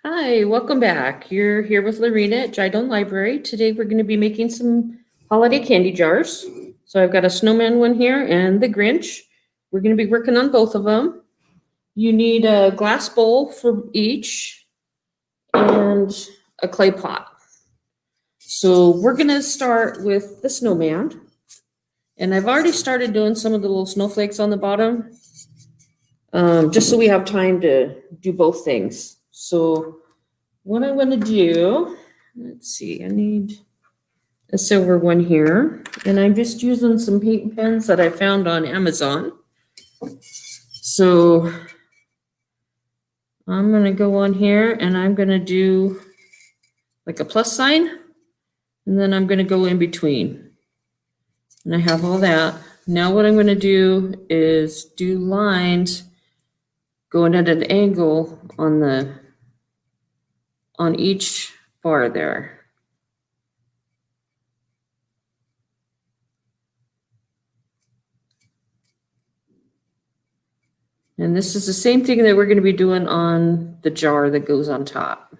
Hi, welcome back. You're here with Lorena at Giodone Library. Today we're going to be making some holiday candy jars. So I've got a snowman one here and the Grinch. We're going to be working on both of them. You need a glass bowl for each and a clay pot. So we're going to start with the snowman. And I've already started doing some of the little snowflakes on the bottom, just so we have time to do both things. So what I'm going to do, let's see, I need a silver one here, and I'm just using some paint pens that I found on Amazon. So I'm going to go on here and I'm going to do like a plus sign, and then I'm going to go in between. And I have all that. Now what I'm going to do is do lines going at an angle on each bar there. And this is the same thing that we're going to be doing on the jar that goes on top.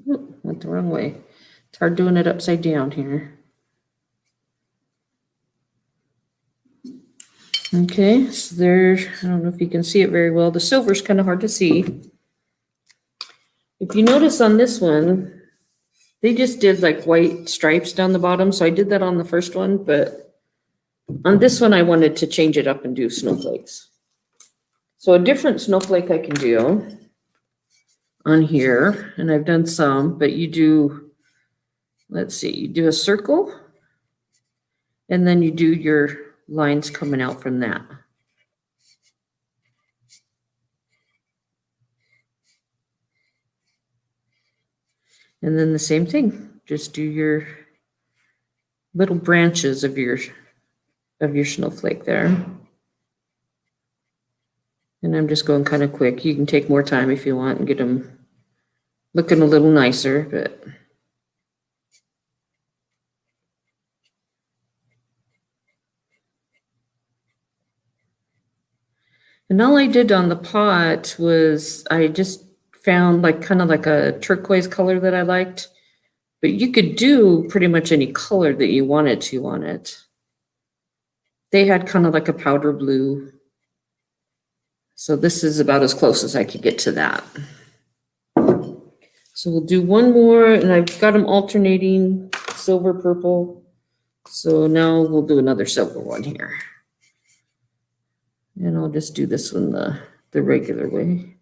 Went the wrong way. It's hard doing it upside down here. Okay, so there, I don't know if you can see it very well. The silver's kind of hard to see. If you notice on this one, they just did like white stripes down the bottom. So I did that on the first one, but on this one, I wanted to change it up and do snowflakes. So a different snowflake I can do on here, and I've done some, but you do, let's see, you do a circle, and then you do your lines coming out from that. And then the same thing, just do your little branches of your snowflake there. And I'm just going kind of quick. You can take more time if you want and get them looking a little nicer, but and all I did on the pot was I just found like kind of like a turquoise color that I liked, but you could do pretty much any color that you wanted to on it. They had kind of like a powder blue. So this is about as close as I could get to that. So we'll do one more, and I've got them alternating silver, purple. So now we'll do another silver one here. And I'll just do this one the regular way.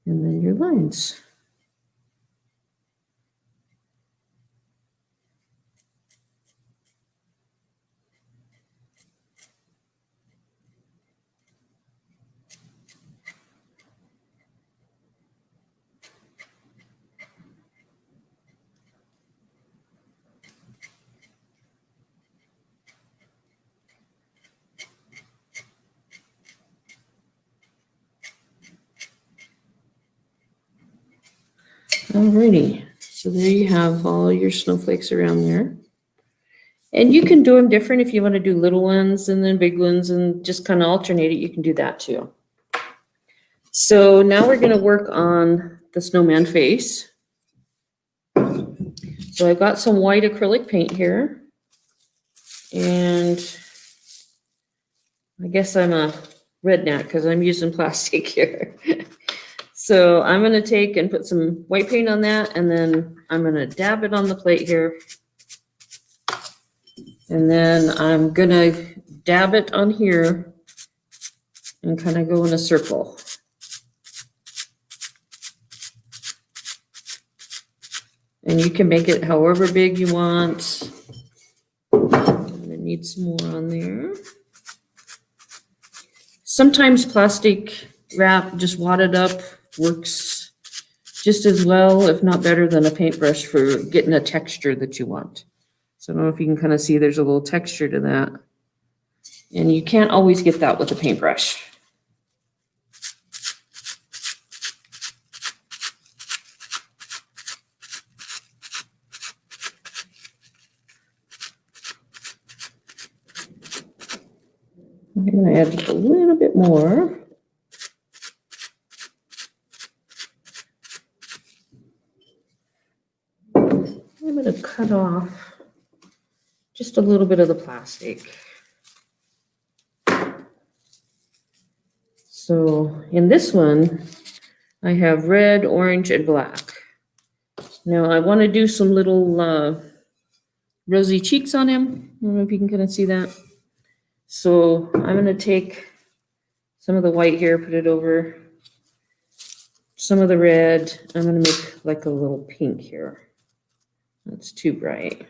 And then your lines. Alrighty, so there you have all your snowflakes around there. And you can do them different if you want to do little ones and then big ones and just kind of alternate it, you can do that too. So now we're going to work on the snowman face. So I've got some white acrylic paint here. And I guess I'm a redneck because I'm using plastic here. So I'm going to take and put some white paint on that, and then I'm going to dab it on the plate here. And then I'm going to dab it on here and kind of go in a circle. And you can make it however big you want. I need some more on there. Sometimes plastic wrap just wadded up works just as well, if not better, than a paintbrush for getting a texture that you want. So I don't know if you can kind of see there's a little texture to that. And you can't always get that with a paintbrush. I'm going to add just a little bit more. I'm going to cut off just a little bit of the plastic. So in this one, I have red, orange, and black. Now I want to do some little rosy cheeks on him. I don't know if you can kind of see that. So I'm going to take some of the white here, put it over some of the red. I'm going to make like a little pink here. That's too bright.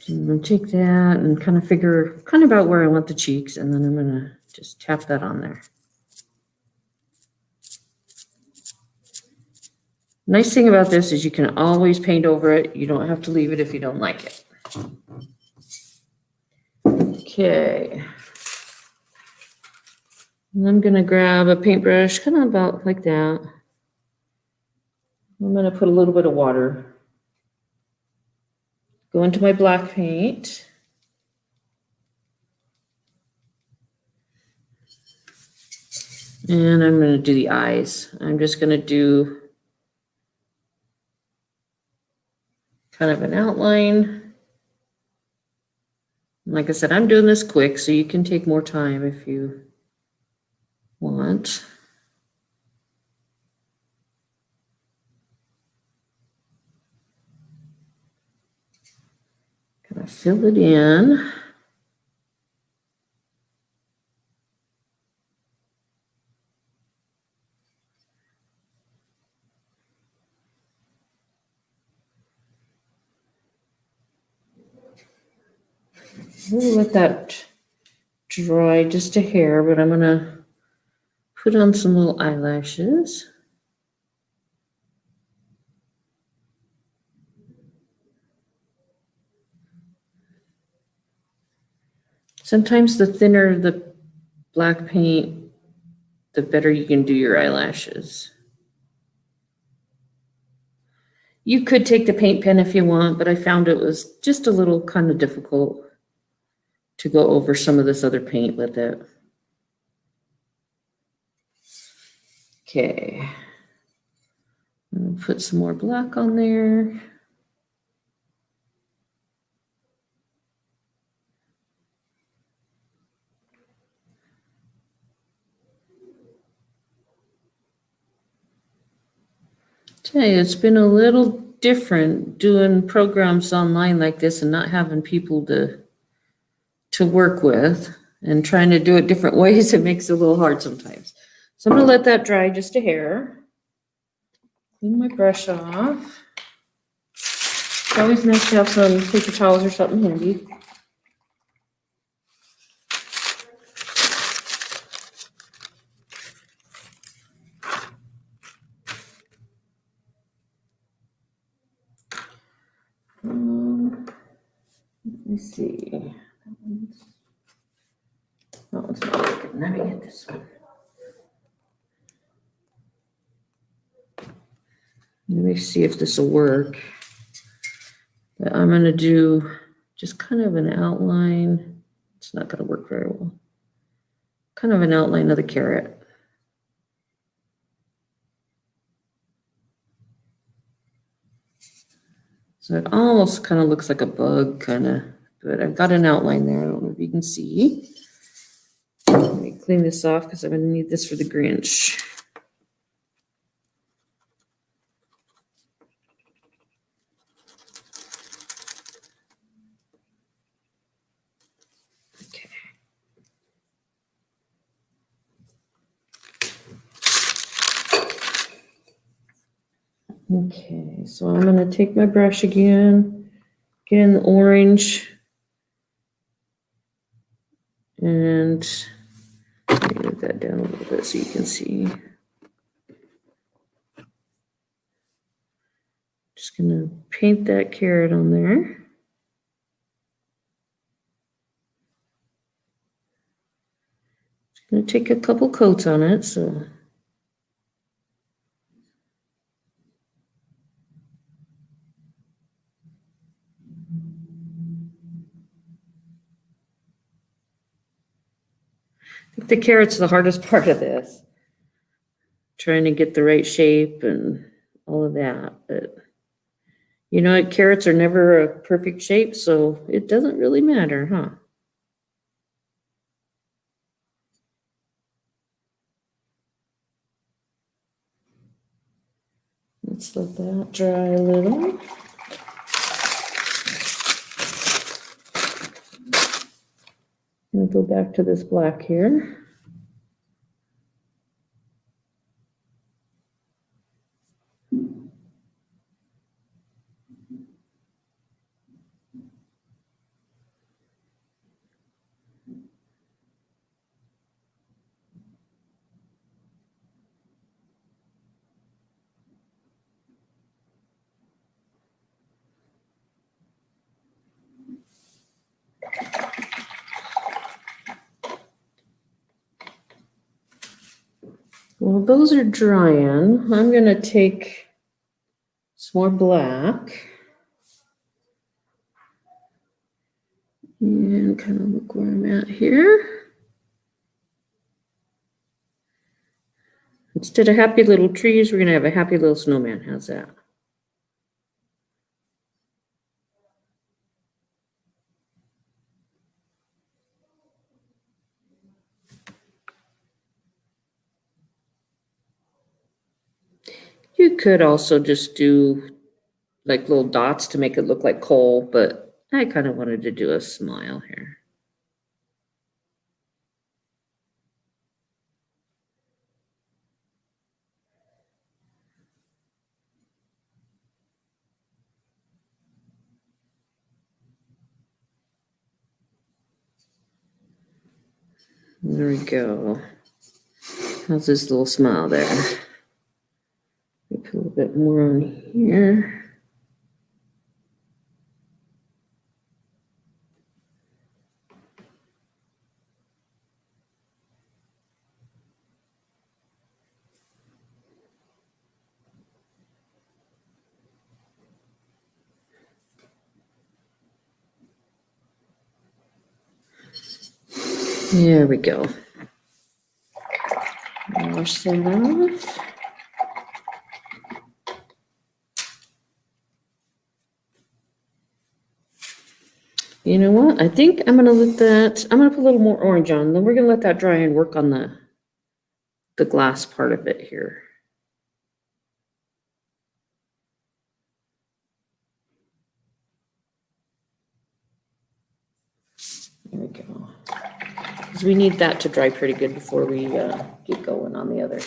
So I'm going to take that and kind of figure kind of about where I want the cheeks, and then I'm going to just tap that on there. Nice thing about this is you can always paint over it. You don't have to leave it if you don't like it. Okay. And I'm going to grab a paintbrush, kind of about like that. I'm going to put a little bit of water. Go into my black paint. And I'm going to do the eyes. I'm just going to do kind of an outline. Like I said, I'm doing this quick, so you can take more time if you want. Kind of fill it in. We'll let that dry just a hair, but I'm gonna put on some little eyelashes. Sometimes the thinner the black paint, the better you can do your eyelashes. You could take the paint pen if you want, but I found it was just a little kind of difficult to go over some of this other paint with it. Okay. I'm gonna put some more black on there. Tell you, it's been a little different doing programs online like this and not having people to work with and trying to do it different ways. It makes it a little hard sometimes. So I'm gonna let that dry just a hair. Clean my brush off. It's always nice to have some paper towels or something handy. Let me see. That one's not working. Let me get this one. Let me see if this will work. But I'm going to do just kind of an outline. It's not going to work very well. Kind of an outline of the carrot. So it almost kind of looks like a bug, kind of, but I've got an outline there. I don't know if you can see. Let me clean this off because I'm going to need this for the Grinch. Okay. Okay, so I'm going to take my brush again, get in the orange, and move that down a little bit so you can see. Just going to paint that carrot on there. Just going to take a couple coats on it. So think the carrot's the hardest part of this. Trying to get the right shape and all of that, but you know, carrots are never a perfect shape, so it doesn't really matter, huh? Let's let that dry a little. I'm gonna go back to this black here. Well, those are drying. I'm gonna take some more black and kind of look where I'm at here. Instead of happy little trees, we're gonna have a happy little snowman. How's that? You could also just do like little dots to make it look like coal, but I kind of wanted to do a smile here. There we go. How's this little smile there? Put a little bit more on here. There we go. Wash that off. You know what? I think I'm gonna let that, I'm gonna put a little more orange on, then we're gonna let that dry and work on the glass part of it here. There we go. Because we need that to dry pretty good before we get going on the other.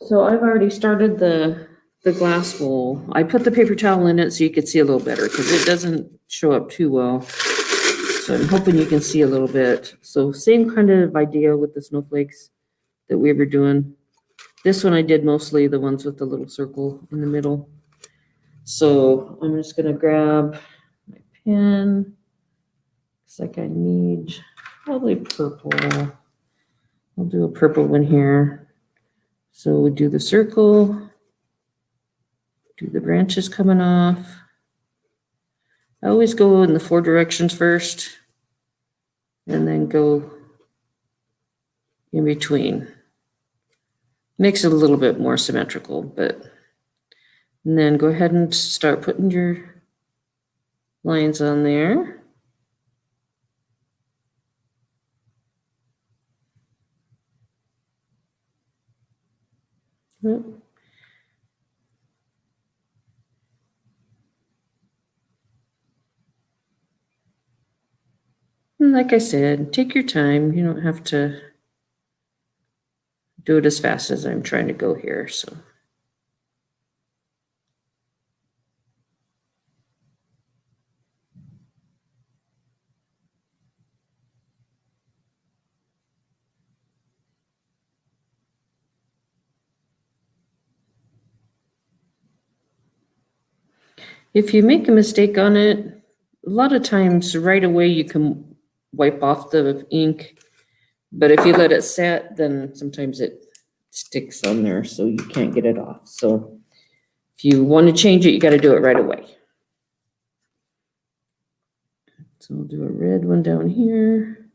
So I've already started the glass bowl. I put the paper towel in it so you could see a little better because it doesn't show up too well. So I'm hoping you can see a little bit. So same kind of idea with the snowflakes that we were doing. This one I did mostly the ones with the little circle in the middle. So I'm just gonna grab my pen. Looks like I need probably purple. I'll do a purple one here. So we do the circle, do the branches coming off. I always go in the 4 directions first and then go in between. Makes it a little bit more symmetrical, but and then go ahead and start putting your lines on there. Yep. And like I said, take your time. You don't have to do it as fast as I'm trying to go here. So. If you make a mistake on it, a lot of times right away you can wipe off the ink. But if you let it set, then sometimes it sticks on there so you can't get it off. So if you want to change it, you got to do it right away. So we'll do a red one down here.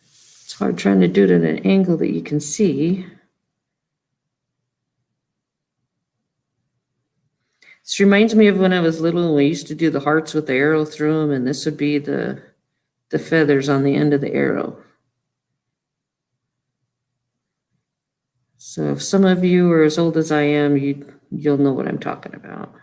It's hard trying to do it at an angle that you can see. This reminds me of when I was little and we used to do the hearts with the arrow through them, and this would be the feathers on the end of the arrow. So if some of you are as old as I am, you'll know what I'm talking about.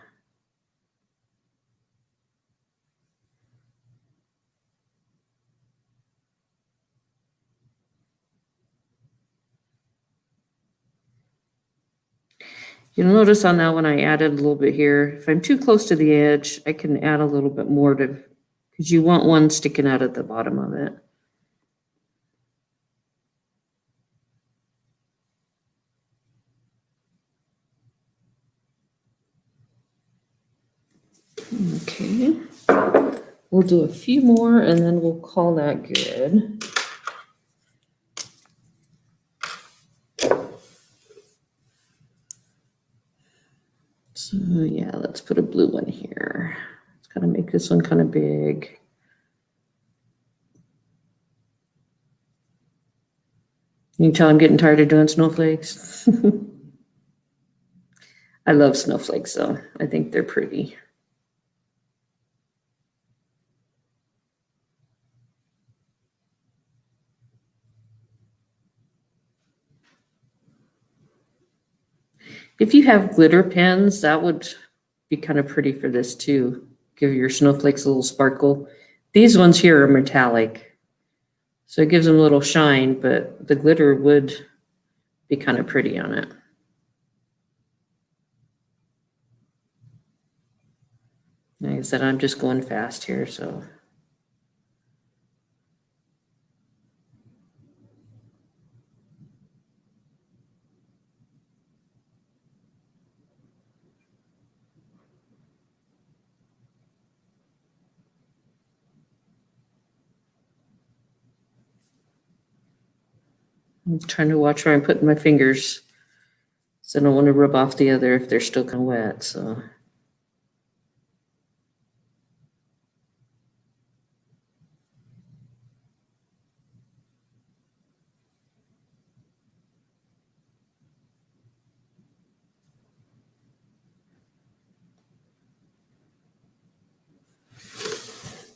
You'll notice on that one I added a little bit here. If I'm too close to the edge, I can add a little bit more because you want one sticking out at the bottom of it. Okay, we'll do a few more and then we'll call that good. So yeah, let's put a blue one here. It's gotta make this one kind of big. You can tell I'm getting tired of doing snowflakes. I love snowflakes though. I think they're pretty. If you have glitter pens, that would be kind of pretty for this too. Give your snowflakes a little sparkle. These ones here are metallic, so it gives them a little shine, but the glitter would be kind of pretty on it. Like I said, I'm just going fast here, so. I'm trying to watch where I'm putting my fingers. So I don't want to rub off the other if they're still kind of wet, so.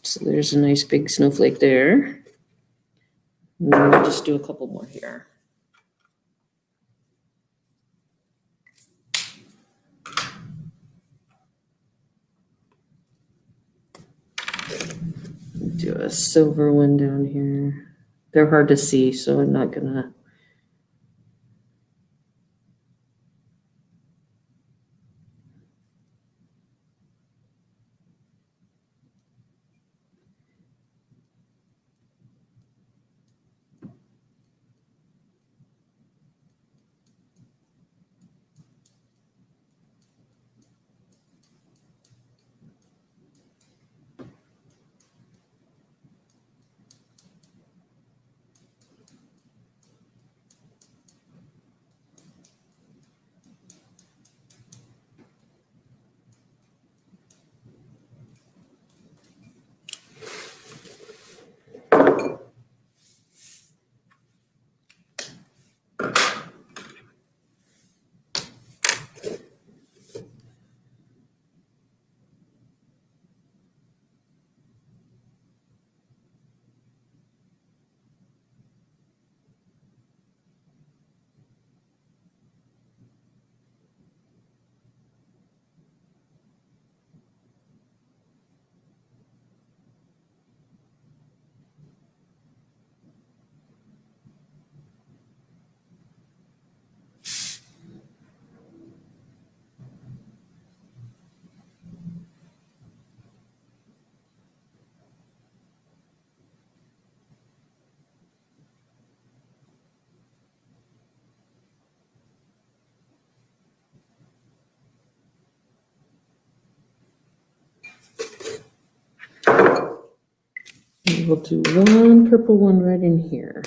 So there's a nice big snowflake there. And then we'll just do a couple more here. Do a silver one down here. They're hard to see, so I'm not gonna. We'll do one purple one right in here.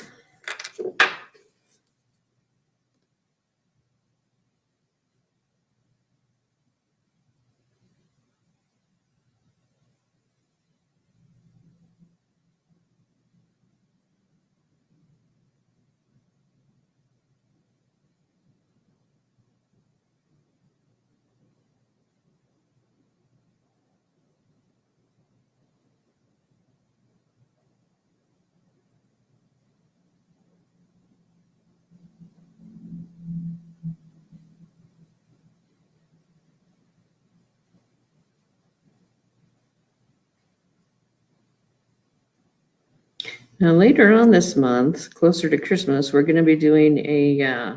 Now later on this month, closer to Christmas, we're going to be doing a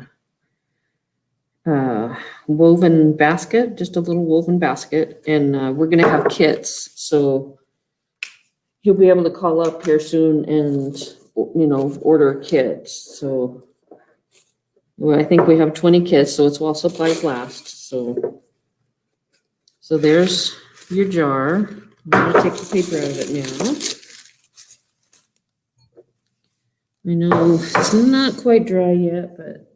woven basket, just a little woven basket, and we're going to have kits. So you'll be able to call up here soon and, order a kit. So well, I think we have 20 kits, so it's while supplies last. So there's your jar. I'm going to take the paper out of it now. I know it's not quite dry yet, but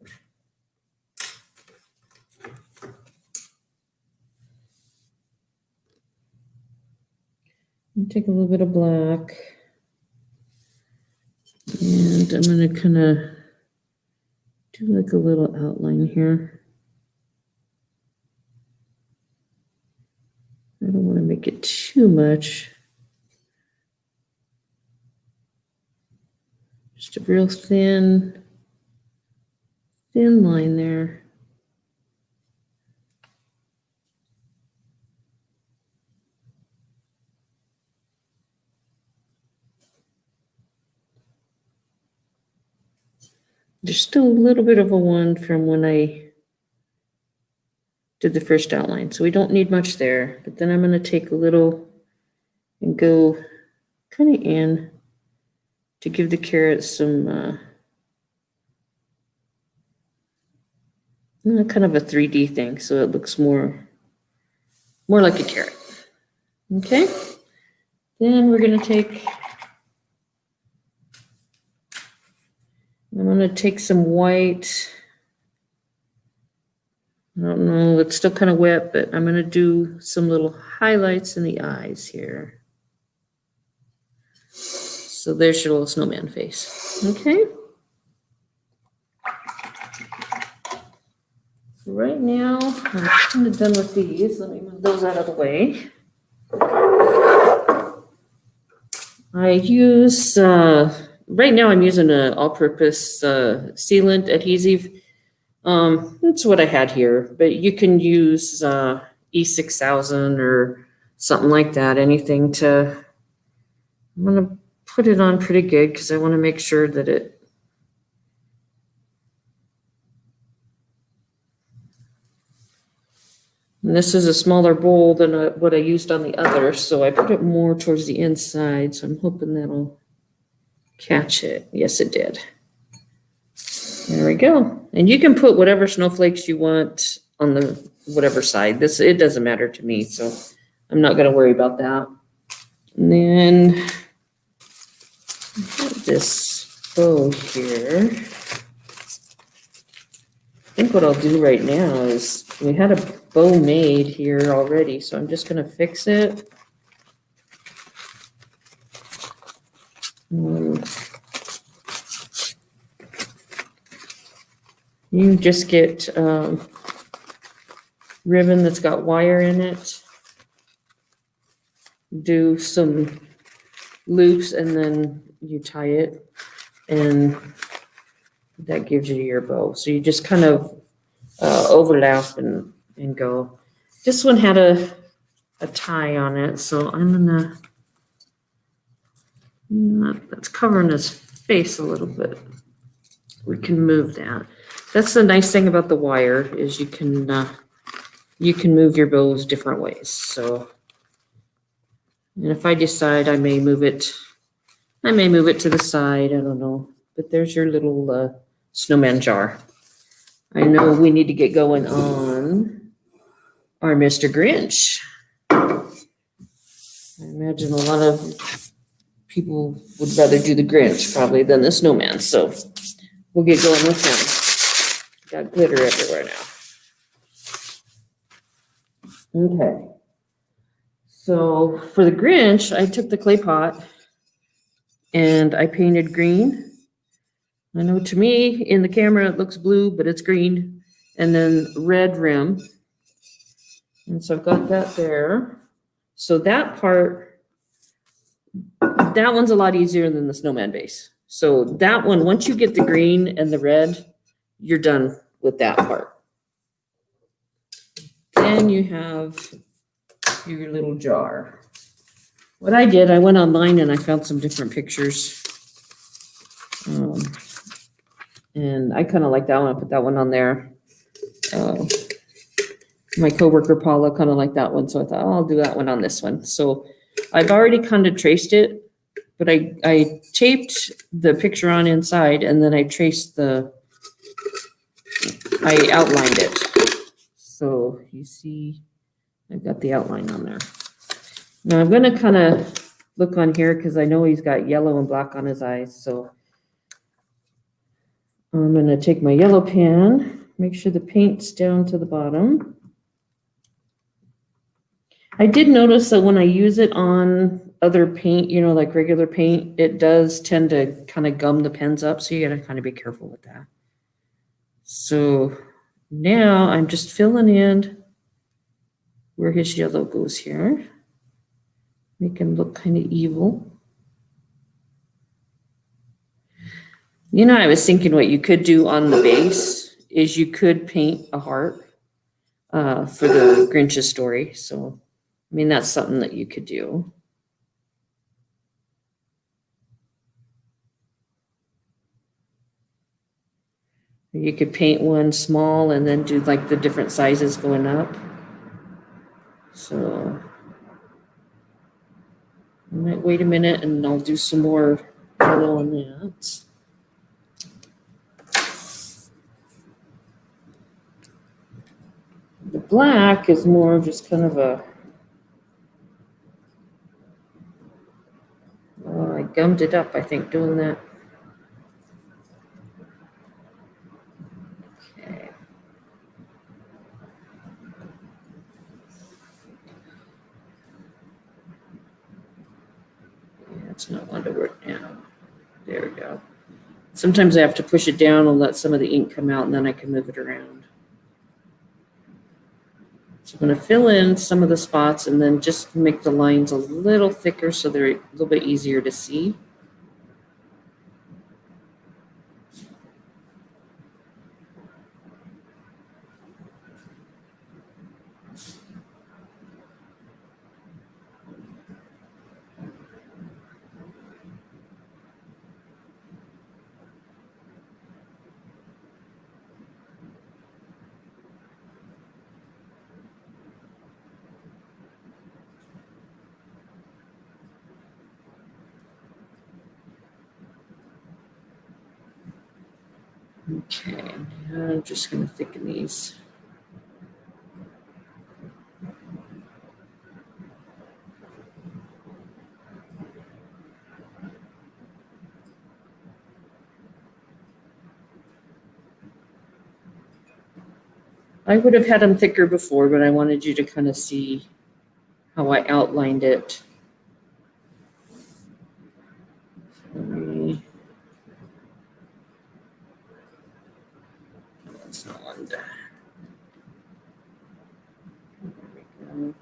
take a little bit of black, and I'm going to kind of do like a little outline here. I don't want to make it too much. Just a real thin line there. There's still a little bit of a one from when I did the first outline, so we don't need much there. But then I'm going to take a little and go kind of in to give the carrot some kind of a 3D thing, so it looks more like a carrot. Okay, then we're going to take. I'm going to take some white. I don't know, it's still kind of wet, but I'm going to do some little highlights in the eyes here. So there's your little snowman face. Okay. Right now, I'm kind of done with these. Let me move those out of the way. I use, right now I'm using an all-purpose sealant adhesive. That's what I had here, but you can use E6000 or something like that, anything to, I'm going to put it on pretty good because I want to make sure that it, and this is a smaller bowl than what I used on the other, so I put it more towards the inside, so I'm hoping that'll catch it. Yes, it did. There we go. And you can put whatever snowflakes you want on the whatever side. It doesn't matter to me, so I'm not going to worry about that. And then this bow here. I think what I'll do right now is we had a bow made here already, so I'm just going to fix it. You just get ribbon that's got wire in it. Do some loops and then you tie it, and that gives you your bow. So you just kind of overlap and go. This one had a tie on it, so I'm gonna, that's covering his face a little bit. We can move that. That's the nice thing about the wire is you can move your bows different ways. So, and if I decide I may move it to the side, I don't know. But there's your little snowman jar. I know we need to get going on our Mr. Grinch. I imagine a lot of people would rather do the Grinch probably than the snowman. So we'll get going with him. Got glitter everywhere now. Okay. So for the Grinch, I took the clay pot and I painted green. I know to me in the camera it looks blue, but it's green. And then red rim. And so I've got that there. So that part, that one's a lot easier than the snowman base. So that one, once you get the green and the red, you're done with that part. Then you have your little jar. What I did, I went online and I found some different pictures And I kind of like that one. I put that one on there. My coworker Paula kind of liked that one, so I thought, oh, I'll do that one on this one. So I've already kind of traced it, but I taped the picture on inside, and then I outlined it. So you see, I've got the outline on there. Now I'm gonna kind of look on here because I know he's got yellow and black on his eyes. So I'm gonna take my yellow pen, make sure the paint's down to the bottom. I did notice that when I use it on other paint, like regular paint, it does tend to kind of gum the pens up. So you gotta kind of be careful with that. So now I'm just filling in where his yellow goes here. Make him look kind of evil. I was thinking what you could do on the base is you could paint a heart for the Grinch's story. So, that's something that you could do. You could paint one small and then do like the different sizes going up. So I might wait a minute and I'll do some more yellow on that. The black is more just kind of I gummed it up, I think, doing that. Okay. Yeah, it's not one to work now. There we go. Sometimes I have to push it down and let some of the ink come out, and then I can move it around. So I'm going to fill in some of the spots and then just make the lines a little thicker so they're a little bit easier to see. Okay, now I'm just going to thicken these. I would have had them thicker before, but I wanted you to kind of see how I outlined it. That's not one. There we go.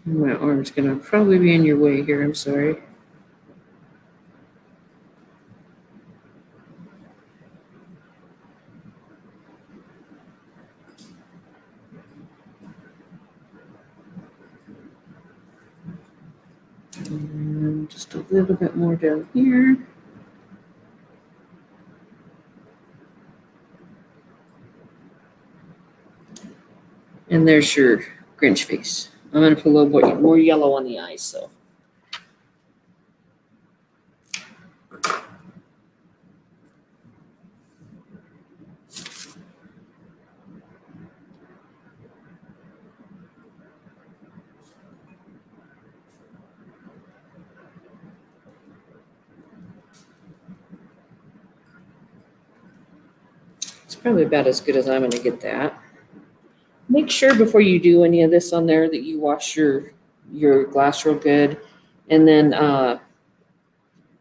My arm's gonna probably be in your way here, I'm sorry. And just a little bit more down here. And there's your Grinch face. I'm gonna put a little bit more yellow on the eyes, so. It's probably about as good as I'm gonna get that. Make sure before you do any of this on there that you wash your glass real good. And then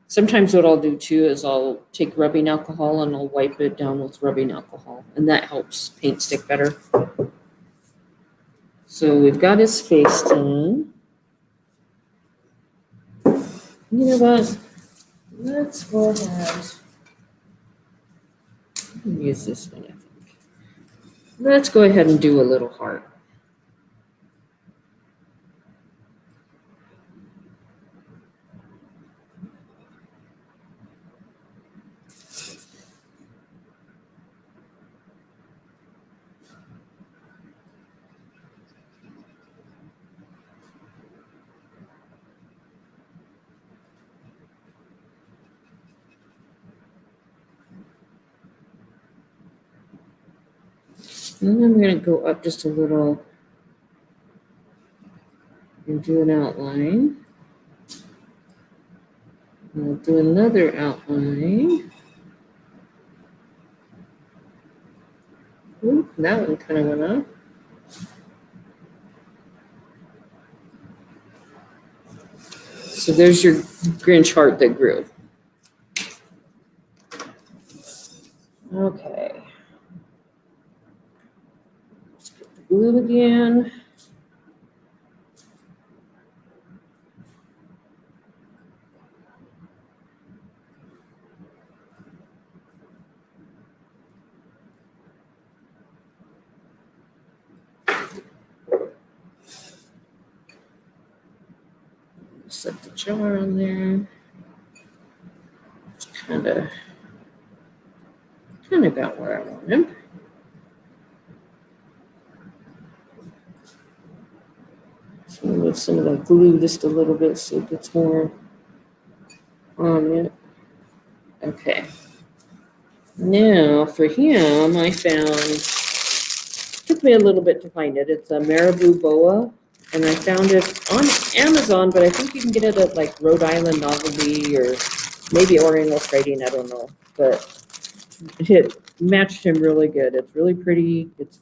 sometimes what I'll do too is I'll take rubbing alcohol and I'll wipe it down with rubbing alcohol. And that helps paint stick better. So we've got his face done. You know what? Let's go ahead. Use this one, I think. Let's go ahead and do a little heart. And then I'm going to go up just a little and do an outline. I'll do another outline. Ooh, that one kind of went up. So there's your Grinch heart that grew. Okay. Let's get the glue again. Set the jar on there. It's kind of about where I want him. So with some of that glue just a little bit so it gets more on it. Okay. Now for him, I found, took me a little bit to find it. It's a marabou boa, and I found it on Amazon, but I think you can get it at like Rhode Island Novelty or maybe Oriental Trading, I don't know. But it matched him really good. It's really pretty. It's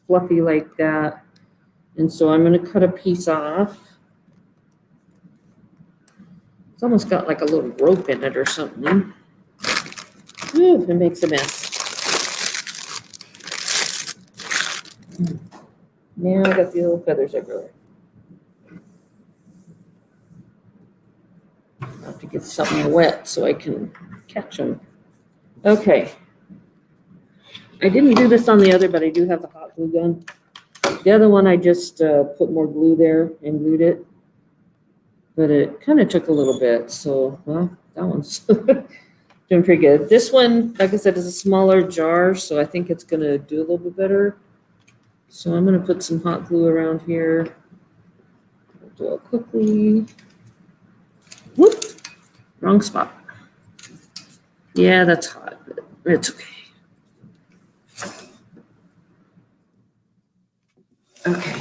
fluffy like that. And so I'm going to cut a piece off. It's almost got like a little rope in it or something. Ooh, it makes a mess. Now I got the little feathers everywhere. I have to get something wet so I can catch them. Okay. I didn't do this on the other, but I do have the hot glue gun. The other one, I just put more glue there and glued it. But it kind of took a little bit. So, well, that one's doing pretty good. This one, like I said, is a smaller jar, so I think it's going to do a little bit better. So I'm going to put some hot glue around here. I'll do it quickly. Whoop! Wrong spot. Yeah, that's hot, but it's okay. Okay.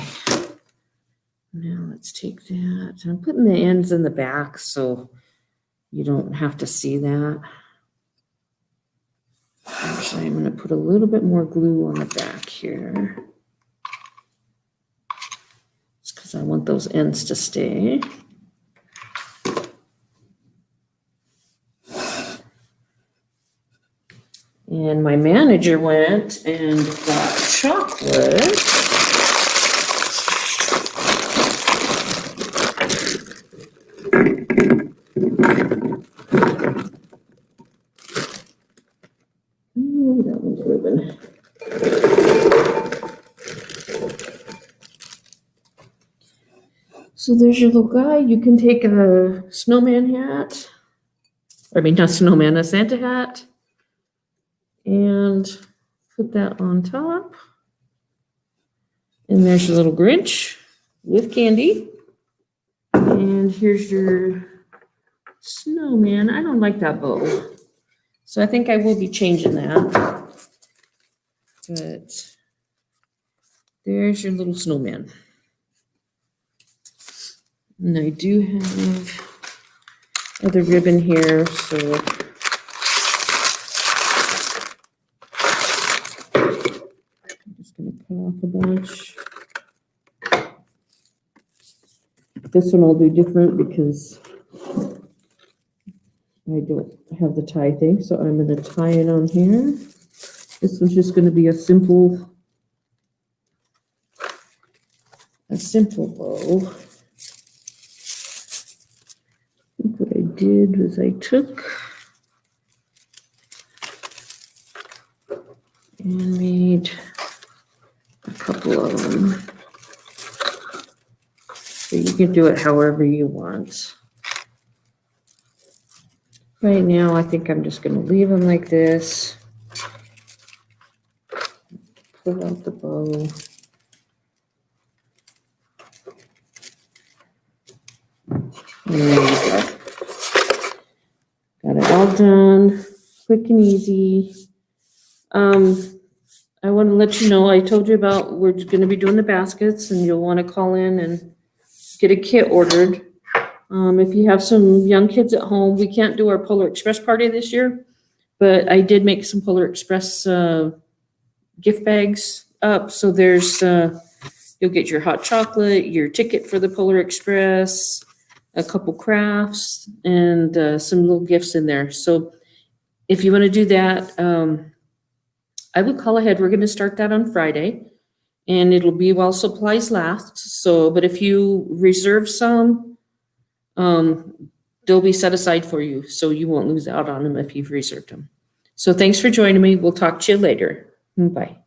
Now let's take that. I'm putting the ends in the back so you don't have to see that. Actually, I'm going to put a little bit more glue on the back here. Just because I want those ends to stay. And my manager went and got chocolate. Ooh, that one's ribbon. So there's your little guy. You can take a snowman hat. I mean, not snowman, a Santa hat. And put that on top. And there's your little Grinch with candy. And here's your snowman. I don't like that bow. So I think I will be changing that. But there's your little snowman. And I do have other ribbon here, so cut off a bunch. This one I'll do different because I don't have the tie thing, so I'm going to tie it on here. This one's just going to be a simple bow. I think what I did was I took and made a couple of them. So you can do it however you want. Right now, I think I'm just going to leave them like this. Pull out the bow. There you go. Got it all done, quick and easy. I want to let you know, I told you about, we're going to be doing the baskets, and you'll want to call in and get a kit ordered. If you have some young kids at home, we can't do our Polar Express party this year, but I did make some Polar Express gift bags up. So there's, you'll get your hot chocolate, your ticket for the Polar Express, a couple crafts, and some little gifts in there. So if you want to do that, I would call ahead. We're going to start that on Friday, and it'll be while supplies last. So, but if you reserve some, they'll be set aside for you, so you won't lose out on them if you've reserved them. So thanks for joining me. We'll talk to you later. Bye.